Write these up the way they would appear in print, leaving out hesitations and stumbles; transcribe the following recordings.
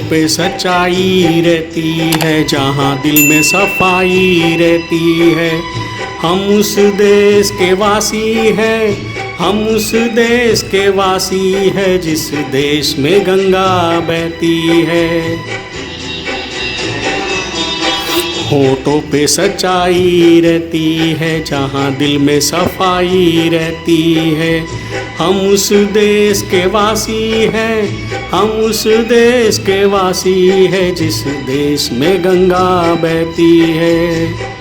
पे सच्चाई रहती है, जहाँ दिल में सफाई रहती है। हम उस देश के वासी हैं, हम उस देश के वासी हैं, जिस देश में गंगा बहती है। होठों पे सच्चाई रहती है, जहाँ दिल में सफाई रहती है। हम उस देश के वासी हैं, हम उस देश के वासी हैं, जिस देश में गंगा बहती है।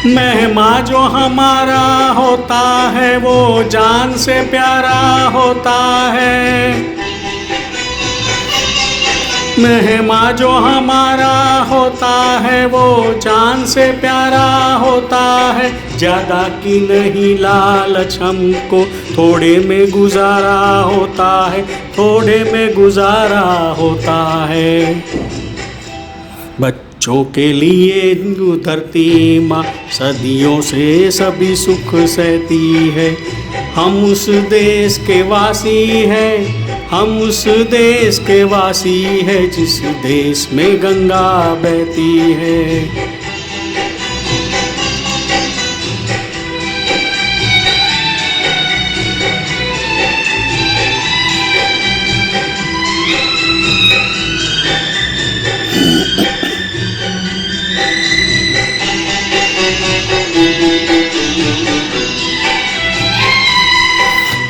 मेहमा जो हमारा होता है, वो जान से प्यारा होता है। मेहमा जो हमारा होता है, वो जान से प्यारा होता है। ज़्यादा की नहीं लालच हमको, थोड़े में गुजारा होता है, थोड़े में गुजारा होता है। बच्चों के लिए धरती माँ सदियों से सभी सुख सहती है। हम उस देश के वासी हैं, हम उस देश के वासी हैं, जिस देश में गंगा बहती है।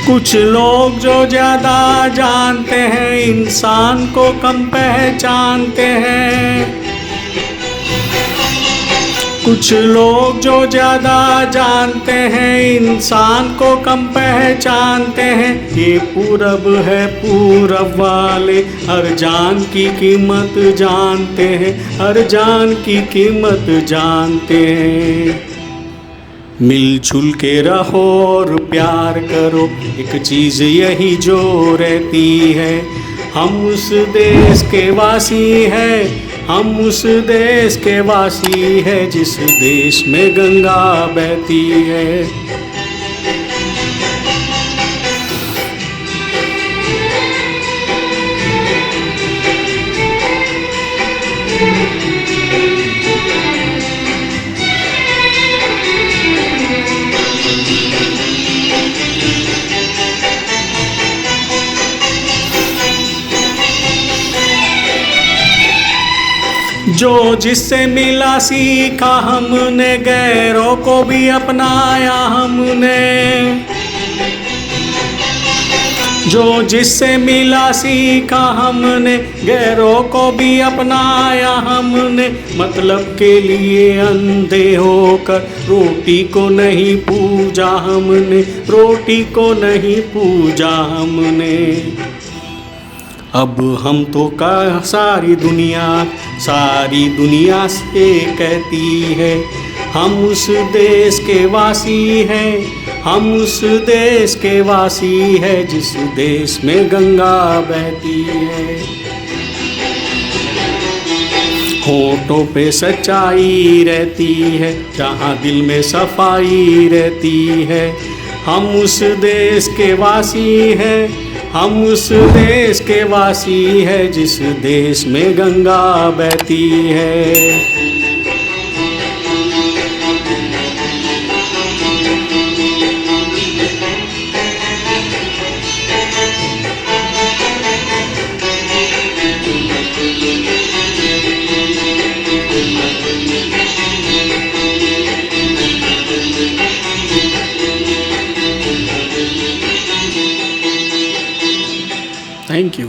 कुछ लोग जो ज़्यादा जानते हैं, इंसान को कम पहचानते हैं। कुछ लोग जो ज़्यादा जानते हैं, इंसान को कम पहचानते हैं। ये पूरब है, पूरब वाले हर जान की कीमत जानते हैं, हर जान की कीमत जानते हैं। मिलजुल के रहो और प्यार करो, एक चीज़ यही जो रहती है। हम उस देश के वासी हैं, हम उस देश के वासी हैं, जिस देश में गंगा बहती है। जो जिससे मिला सीखा हमने, गैरों को भी अपनाया हमने। जो जिससे मिला सीखा हमने, गैरों को भी अपनाया हमने। मतलब के लिए अंधे होकर रोटी को नहीं पूजा हमने, रोटी को नहीं पूजा हमने। अब हम तो का सारी दुनिया से कहती है, हम उस देश के वासी हैं, हम उस देश के वासी हैं, जिस देश में गंगा बहती है। होठों पे सच्चाई रहती है, जहाँ दिल में सफाई रहती है। हम उस देश के वासी हैं, हम उस देश के वासी हैं, जिस देश में गंगा बहती है। Thank you.